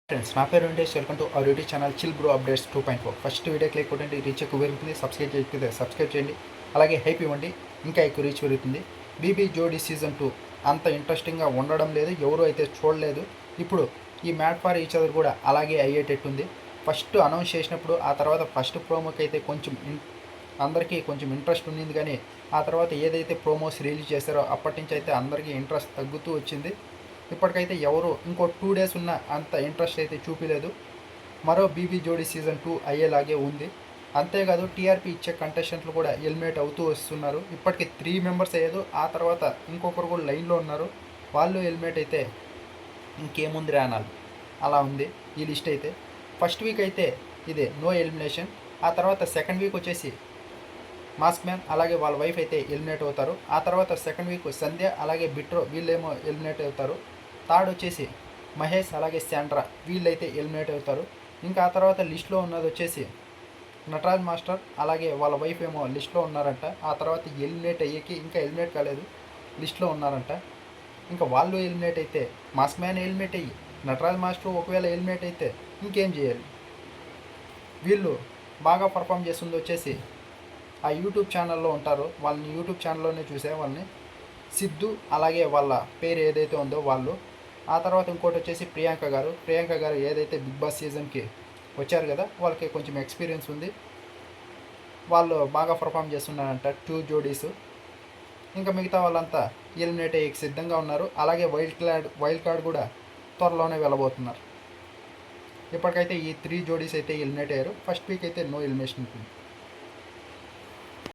friends నా పేరు Venkatesh welcome to our YouTube channel chill bro updates 2.4 first వీడియోకి like కొట్టండి రీచ్ ఎక్కువ పెరుగుతుంది సబ్స్క్రైబ్ చేయండి అలాగే హైప్ ఇవ్వండి ఇంకా ఎక్కువ రీచ్ పెరుగుతుంది బీబీ జోడీ సీజన్ 2 అంత ఇంట్రెస్టింగ్గా ఉండడం లేదు ఎవరు అయితే చూడలేదు ఇప్పుడు ఈ మ్యాట్ ఫర్ ఈచ్ అదర్ కూడా అలాగే అయ్యేటట్టుంది ఫస్ట్ అనౌన్స్ చేసినప్పుడు ఆ తర్వాత ఫస్ట్ ప్రోమోకి అయితే అందరికీ కొంచెం ఇంట్రెస్ట్ ఉండింది కానీ ఆ తర్వాత ఏదైతే ప్రోమోస్ రిలీజ్ చేశారో అప్పటి నుంచి అయితే అందరికీ ఇంట్రెస్ట్ తగ్గుతూ వచ్చింది ఇప్పటికైతే ఎవరు ఇంకో 2 డేస్ ఉన్న అంత ఇంట్రెస్ట్ అయితే చూపించలేదు మరో బీబీ జోడీ సీజన్ 2 అయ్యేలాగే ఉంది అంతేకాదు టీఆర్పీ ఇచ్చే కంటెస్టెంట్లు కూడా ఎలిమినేట్ అవుతూ వస్తున్నారు ఇప్పటికి 3 మెంబర్స్ అయ్యేది ఆ తర్వాత ఇంకొకరు కూడా లైన్లో ఉన్నారు వాళ్ళు ఎలిమినేట్ అయితే ఇంకేముంది రానాలి అలా ఉంది ఈ లిస్ట్ అయితే ఫస్ట్ వీక్ అయితే ఇదే నో ఎలిమినేషన్ ఆ తర్వాత సెకండ్ వీక్ వచ్చేసి మాస్క్ మ్యాన్ అలాగే వాళ్ళ వైఫ్ అయితే ఎలిమినేట్ అవుతారు ఆ తర్వాత సెకండ్ వీక్ సంధ్య అలాగే బిట్రో వీళ్ళేమో ఎలిమినేట్ అవుతారు థర్డ్ వచ్చేసి మహేష్ అలాగే శాండ్రా వీళ్ళైతే ఎలిమినేట్ అవుతారు ఇంకా ఆ తర్వాత లిస్ట్లో ఉన్నది వచ్చేసి నటరాజ్ మాస్టర్ అలాగే వాళ్ళ వైఫ్ ఏమో లిస్ట్లో ఉన్నారంట ఆ తర్వాత ఎలిమినేట్ అయ్యేకి ఇంకా ఎలిమినేట్ కాలేదు లిస్ట్లో ఉన్నారంట ఇంకా వాళ్ళు ఎలిమినేట్ అయితే మాస్క్ మ్యాన్ ఎలిమినేట్ అయ్యి నటరాజ్ మాస్టర్ ఒకవేళ ఎలిమినేట్ అయితే ఇంకేం చేయాలి వీళ్ళు బాగా పర్ఫామ్ చేస్తుంది వచ్చేసి ఆ యూట్యూబ్ ఛానల్లో ఉంటారు వాళ్ళని యూట్యూబ్ ఛానల్లోనే చూసే వాళ్ళని సిద్ధు అలాగే వాళ్ళ పేరు ఏదైతే ఉందో వాళ్ళు ఆ తర్వాత ఇంకోటి వచ్చేసి ప్రియాంక గారు ఏదైతే బిగ్ బాస్ సీజన్కి వచ్చారు కదా వాళ్ళకి కొంచెం ఎక్స్పీరియన్స్ ఉంది వాళ్ళు బాగా పర్ఫామ్ చేస్తున్నారంట 2 జోడీస్ ఇంకా మిగతా వాళ్ళంతా ఎలిమినేట్ అయ్యేకి సిద్ధంగా ఉన్నారు అలాగే వైల్డ్ కార్డ్ కూడా త్వరలోనే వెళ్ళబోతున్నారు ఇప్పటికైతే ఈ 3 జోడీస్ అయితే ఎలిమినేట్ అయ్యారు ఫస్ట్ వీక్ అయితే నో ఎలిమినేషన్ ఉంటుంది